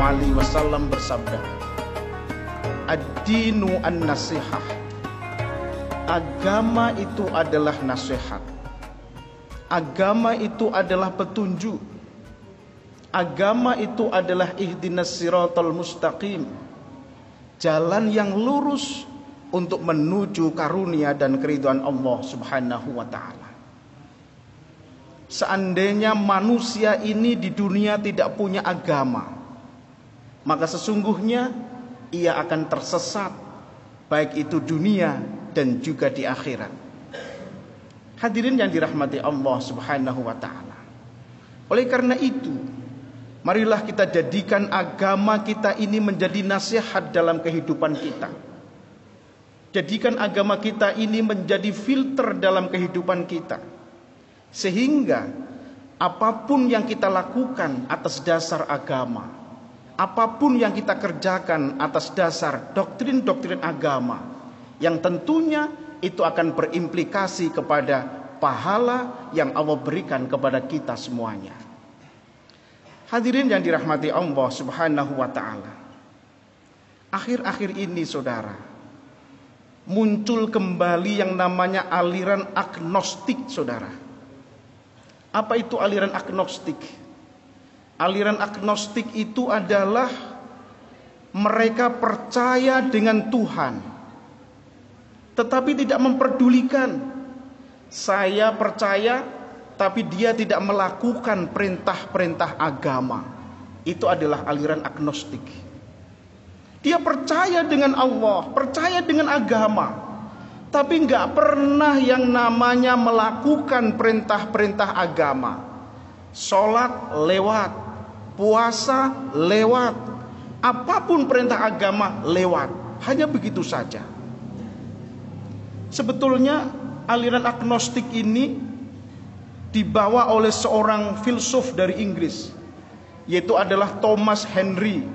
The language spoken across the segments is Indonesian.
alaihi wasallam bersabda, ad-dinu an-nasihah. Agama itu adalah nasihat. Agama itu adalah petunjuk. Agama itu adalah ihdinas siratal mustaqim, jalan yang lurus untuk menuju karunia dan keridhaan Allah Subhanahu wa taala. Seandainya manusia ini di dunia tidak punya agama, maka sesungguhnya ia akan tersesat, baik itu dunia dan juga di akhirat. Hadirin yang dirahmati Allah Subhanahu wa taala. Oleh karena itu, marilah kita jadikan agama kita ini menjadi nasihat dalam kehidupan kita. Jadikan agama kita ini menjadi filter dalam kehidupan kita, sehingga apapun yang kita lakukan atas dasar agama, apapun yang kita kerjakan atas dasar doktrin-doktrin agama, yang tentunya itu akan berimplikasi kepada pahala yang Allah berikan kepada kita semuanya. Hadirin yang dirahmati Allah Subhanahu wa taala. Akhir-akhir ini saudara, muncul kembali yang namanya aliran agnostik, saudara. Apa itu aliran agnostik? Aliran agnostik itu adalah mereka percaya dengan Tuhan, tetapi tidak memperdulikan. Saya percaya, tapi dia tidak melakukan perintah-perintah agama. Itu adalah aliran agnostik. Dia percaya dengan Allah, percaya dengan agama, tapi nggak pernah yang namanya melakukan perintah-perintah agama. Sholat lewat, puasa lewat, apapun perintah agama lewat. Hanya begitu saja. Sebetulnya aliran agnostik ini dibawa oleh seorang filsuf dari Inggris, yaitu adalah Thomas Henry,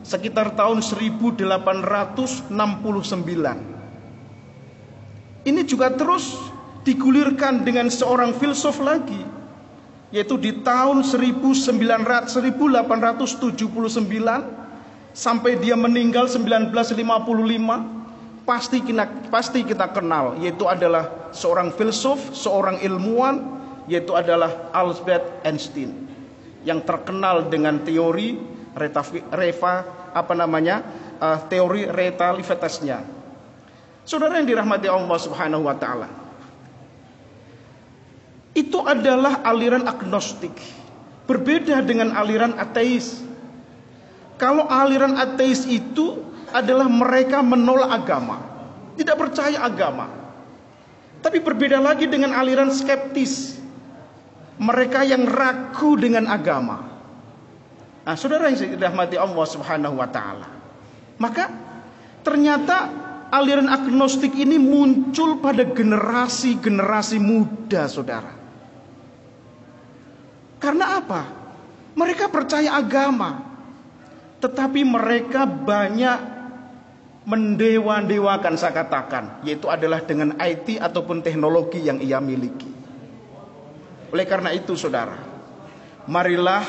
sekitar tahun 1869. Ini juga terus digulirkan dengan seorang filsuf lagi, yaitu di tahun 1879 sampai dia meninggal 1955. Pasti kita kenal, yaitu adalah seorang filsuf, seorang ilmuwan, yaitu adalah Albert Einstein, yang terkenal dengan teori teori relativitasnya. Saudara yang dirahmati Allah Subhanahu wa taala, itu adalah aliran agnostik, berbeda dengan aliran ateis. Kalau aliran ateis itu adalah mereka menolak agama, tidak percaya agama. Tapi berbeda lagi dengan aliran skeptis, mereka yang ragu dengan agama. Nah, saudara yang dirahmati Allah Subhanahu wa taala, maka ternyata aliran agnostik ini muncul pada generasi-generasi muda, saudara. Karena apa? Mereka percaya agama, tetapi mereka banyak mendewa-dewakan, saya katakan, yaitu adalah dengan IT ataupun teknologi yang ia miliki. Oleh karena itu saudara, marilah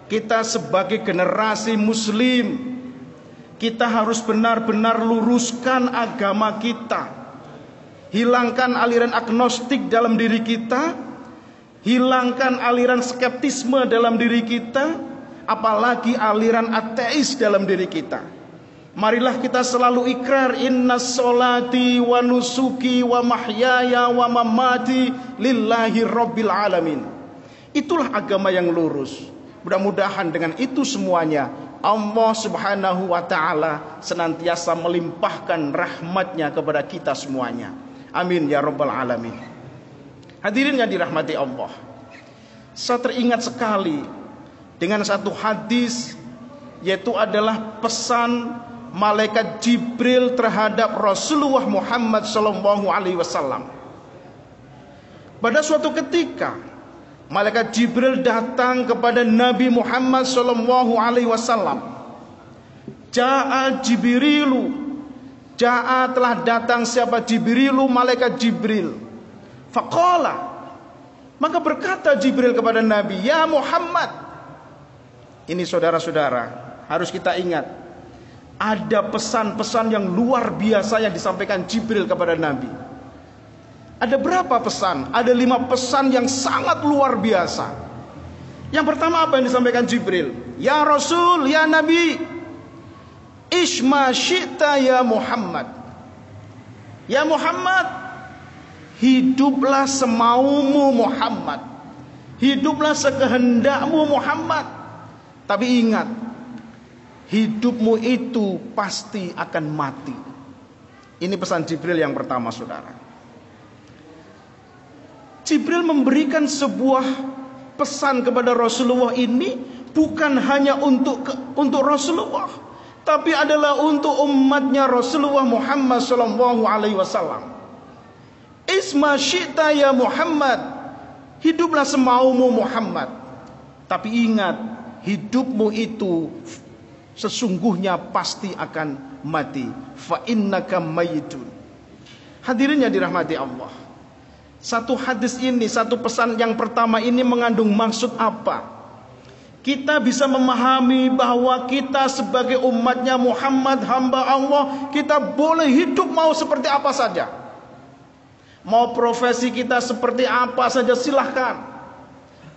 kita sebagai generasi muslim, kita harus benar-benar luruskan agama kita. Hilangkan aliran agnostik dalam diri kita, hilangkan aliran skeptisme dalam diri kita, apalagi aliran ateis dalam diri kita. Marilah kita selalu ikrar, inna sholati wa nusuki wa mahyaya wa mamati lillahi rabbil alamin. Itulah agama yang lurus. Mudah-mudahan dengan itu semuanya Allah Subhanahu wa ta'ala senantiasa melimpahkan rahmatnya kepada kita semuanya. Amin ya rabbal alamin. Hadirin yang dirahmati Allah, saya teringat sekali dengan satu hadis, yaitu adalah pesan malaikat Jibril terhadap Rasulullah Muhammad SAW. Pada suatu ketika malaikat Jibril datang kepada Nabi Muhammad SAW. Ja'a Jibrilu, Ja'a telah datang siapa? Jibrilu, malaikat Jibril. Faqala, maka berkata Jibril kepada Nabi, ya Muhammad, Ini saudara-saudara, harus kita ingat, ada pesan-pesan yang luar biasa yang disampaikan Jibril kepada Nabi. Ada berapa pesan? Ada 5 pesan yang sangat luar biasa. Yang pertama apa yang disampaikan Jibril? Ya Rasul, ya Nabi, Ishma syi'ta ya Muhammad. Ya Muhammad, hiduplah semaumu Muhammad. Hiduplah sekehendakmu Muhammad. Tapi ingat, hidupmu itu pasti akan mati. Ini pesan Jibril yang pertama, saudara. Jibril memberikan sebuah pesan kepada Rasulullah ini bukan hanya untuk Rasulullah, tapi adalah untuk umatnya Rasulullah Muhammad sallallahu alaihi wasallam. Isma syi'ta ya Muhammad, hiduplah semaumu Muhammad. Tapi ingat, hidupmu itu sesungguhnya pasti akan mati. Fa innaka mayyitun. Hadirin yang dirahmati Allah, satu hadis ini, satu pesan yang pertama ini mengandung maksud apa? Kita bisa memahami bahwa kita sebagai umatnya Muhammad, hamba Allah, kita boleh hidup mau seperti apa saja. Mau profesi kita seperti apa saja silahkan.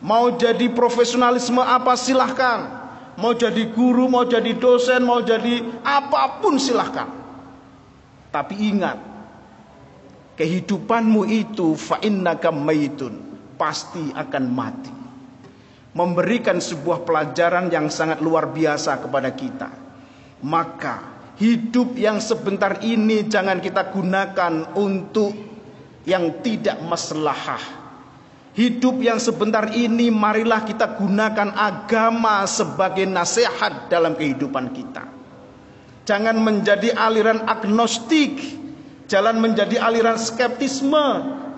Mau jadi profesionalisme apa silahkan. Mau jadi guru, mau jadi dosen, mau jadi apapun silahkan. Tapi ingat, kehidupanmu itu fa innaka mayyitun, pasti akan mati. Memberikan sebuah pelajaran yang sangat luar biasa kepada kita. Maka hidup yang sebentar ini jangan kita gunakan untuk yang tidak maslahah. Hidup yang sebentar ini marilah kita gunakan agama sebagai nasihat dalam kehidupan kita. Jangan menjadi aliran agnostik, jangan menjadi aliran skeptisme,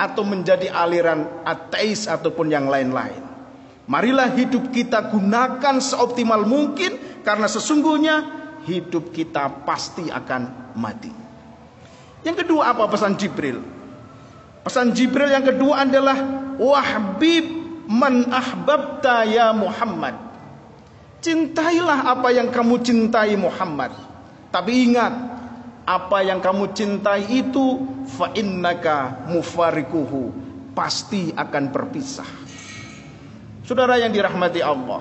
atau menjadi aliran ateis ataupun yang lain-lain. Marilah hidup kita gunakan seoptimal mungkin, karena sesungguhnya hidup kita pasti akan mati. Yang kedua apa pesan Jibril? Pesan Jibril yang kedua adalah wahbib man ahbabta ya Muhammad. Cintailah apa yang kamu cintai Muhammad. Tapi ingat, apa yang kamu cintai itu fa innaka mufarikuhu, pasti akan berpisah. Saudara yang dirahmati Allah,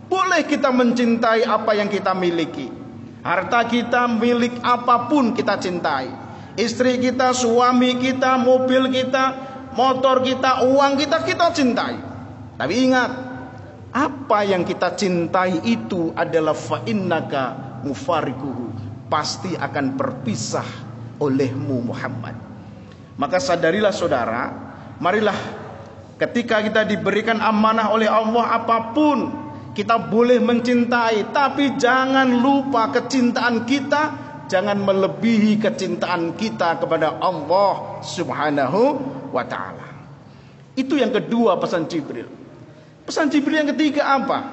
boleh kita mencintai apa yang kita miliki. Harta kita, milik apapun kita cintai. Istri kita, suami kita, mobil kita, motor kita, uang kita, kita cintai. Tapi ingat, apa yang kita cintai itu adalah fa innaka mufarikuhu, pasti akan berpisah olehmu Muhammad. Maka sadarilah saudara, marilah ketika kita diberikan amanah oleh Allah apapun, kita boleh mencintai, tapi jangan lupa kecintaan kita jangan melebihi kecintaan kita kepada Allah Subhanahu wa ta'ala. Itu yang kedua pesan Jibril. Pesan Jibril yang ketiga apa?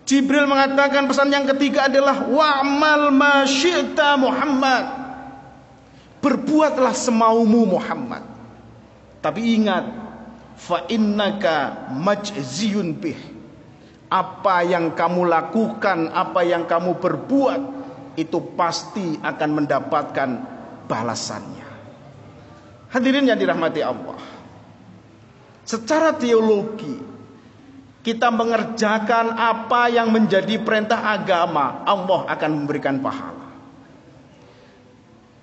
Jibril mengatakan pesan yang ketiga adalah wa'mal ma syi'ta Muhammad. Berbuatlah semaumu Muhammad. Tapi ingat, fa innaka majziyun bih. Apa yang kamu lakukan, apa yang kamu berbuat, itu pasti akan mendapatkan balasannya. Hadirin yang dirahmati Allah, secara teologi kita mengerjakan apa yang menjadi perintah agama, Allah akan memberikan pahala.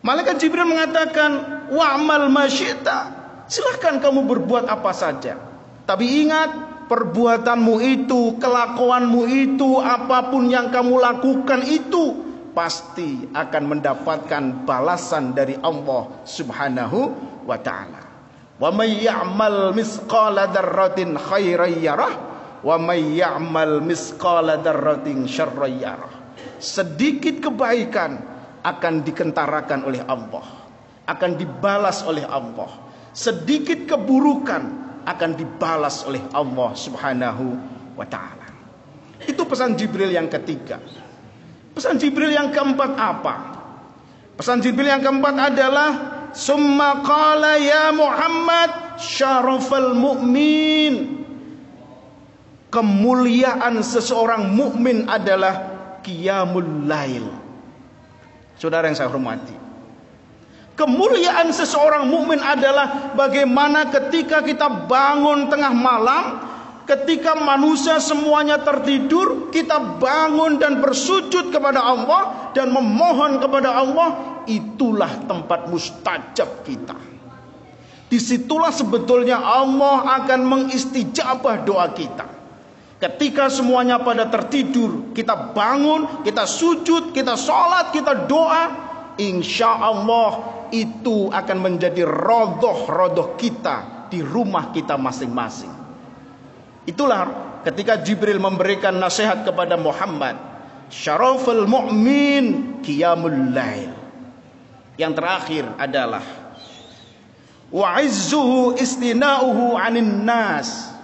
Malaikat Jibril mengatakan wa'mal ma syi'ta, silahkan kamu berbuat apa saja. Tapi ingat, perbuatanmu itu, kelakuanmu itu, apapun yang kamu lakukan itu pasti akan mendapatkan balasan dari Allah Subhanahu wa ta'ala. Wa may ya'mal misqala dzarratin khairan yarah wa may ya'mal misqala dzarratin syarran yarah. Sedikit kebaikan akan dikentarakan oleh Allah, akan dibalas oleh Allah. Sedikit keburukan akan dibalas oleh Allah Subhanahu wa ta'ala. Itu pesan Jibril yang ketiga. Pesan Jibril yang keempat apa? Pesan Jibril yang keempat adalah summa qala ya Muhammad syarafal mu'min. kemuliaan seseorang mukmin adalah qiyamul lail. Saudara yang saya hormati, kemuliaan seseorang mukmin adalah bagaimana ketika kita bangun tengah malam, ketika manusia semuanya tertidur, kita bangun dan bersujud kepada Allah dan memohon kepada Allah. Itulah tempat mustajab kita. Disitulah sebetulnya Allah akan mengistijabah doa kita. Ketika semuanya pada tertidur, kita bangun, kita sujud, kita sholat, kita doa, insya Allah itu akan menjadi rodoh-rodoh kita di rumah kita masing-masing. Itulah ketika Jibril memberikan nasihat kepada Muhammad, syaraful mu'min qiyamul lail. Yang terakhir adalah wa izzuhu istina'uhu 'anin nas.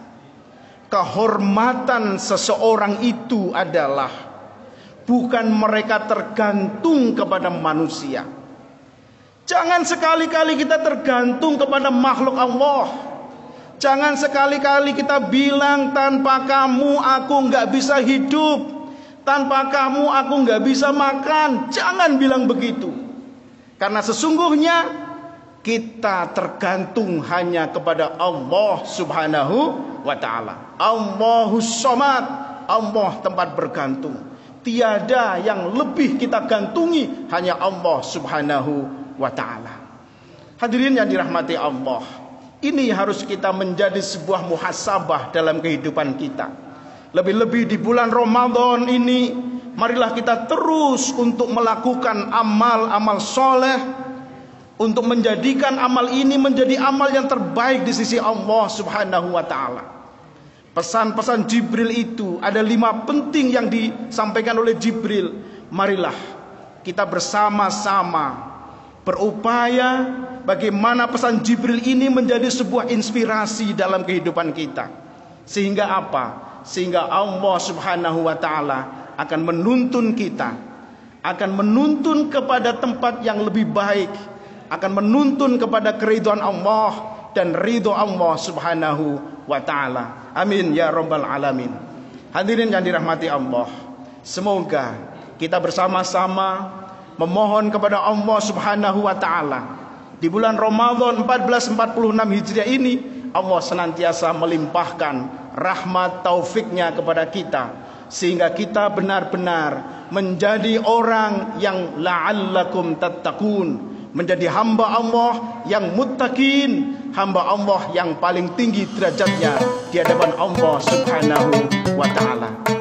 Kehormatan seseorang itu adalah bukan mereka tergantung kepada manusia. Jangan sekali-kali kita tergantung kepada makhluk Allah. Jangan sekali-kali kita bilang, tanpa kamu aku nggak bisa hidup, tanpa kamu aku nggak bisa makan. Jangan bilang begitu, karena sesungguhnya kita tergantung hanya kepada Allah subhanahu wa ta'ala. Allahus Samad, Allah tempat bergantung. Tiada yang lebih kita gantungi, hanya Allah subhanahu wa ta'ala. Hadirin yang dirahmati Allah, ini harus kita menjadi sebuah muhasabah dalam kehidupan kita. Lebih-lebih di bulan Ramadan ini, marilah kita terus untuk melakukan amal-amal soleh, untuk menjadikan amal ini menjadi amal yang terbaik di sisi Allah subhanahu wa ta'ala. Pesan-pesan Jibril itu ada 5 penting yang disampaikan oleh Jibril. Marilah kita bersama-sama berupaya bagaimana pesan Jibril ini menjadi sebuah inspirasi dalam kehidupan kita. Sehingga apa? Sehingga Allah subhanahu wa ta'ala akan menuntun kita, akan menuntun kepada tempat yang lebih baik, akan menuntun kepada keridhaan Allah dan ridho Allah subhanahu wa ta'ala. Amin ya rabbal alamin. Hadirin yang dirahmati Allah, semoga kita bersama-sama memohon kepada Allah subhanahu wa ta'ala di bulan Ramadan 1446 Hijriah ini, Allah senantiasa melimpahkan rahmat taufiknya kepada kita, sehingga kita benar-benar menjadi orang yang la'allakum tattaqun, menjadi hamba Allah yang muttaqin, hamba Allah yang paling tinggi derajatnya di hadapan Allah subhanahu wa ta'ala.